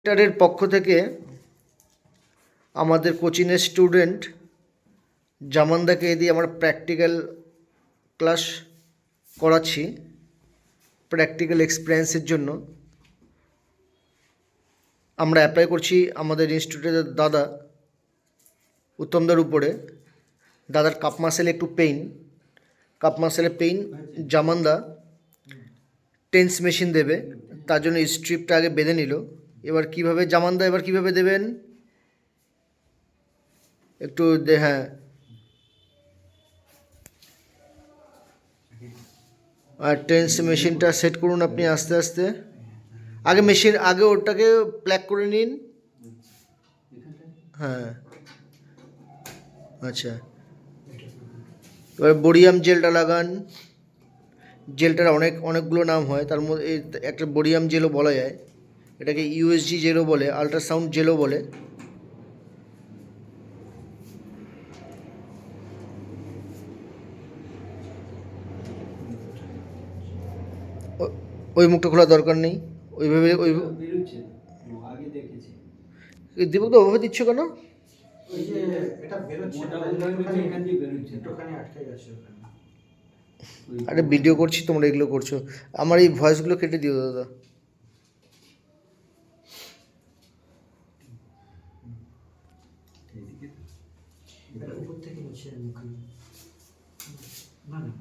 সেন্টারের পক্ষ থেকে আমাদের কোচিংয়ের স্টুডেন্ট জামানদাকে দিয়ে আমরা প্র্যাকটিক্যাল ক্লাস করাচ্ছি প্র্যাকটিক্যাল এক্সপিরিয়েন্সের জন্য। আমরা অ্যাপ্লাই করছি আমাদের ইনস্টিটিউটের দাদা উত্তমদার উপরে। দাদার কাপ মাসেলে একটু কাপ মাসেলে পেইন জামানদা টেন্স মেশিন দেবে, তার জন্য স্ট্রিপটা আগে বেঁধে নিল। এবার কিভাবে জামানদা এবার কিভাবে দেবেন একটু হ্যাঁ, আর টেন্স মেশিনটা সেট করুন আপনি আস্তে আস্তে। আগে ওটাকে প্ল্যাক করে নিন। হ্যাঁ, আচ্ছা, এবার বোরিয়াম জেলটা লাগান। জেলটার অনেকগুলো নাম হয়, তার মধ্যে একটা বোরিয়াম জেলও বলা যায়, এটাকে ইউএসজি জেলও বলে, আল্ট্রাসাউন্ড জেলও বলে। ওই মুখটা খোলা দরকার নেই, ওইভাবে দীপক তো ওভাবে দিচ্ছ কেন? আরে ভিডিও করছি, তোমরা এগুলো করছো, আমার এই ভয়েসগুলো কেটে দিও দাদা। উপর থেকে নিচে মুখ না না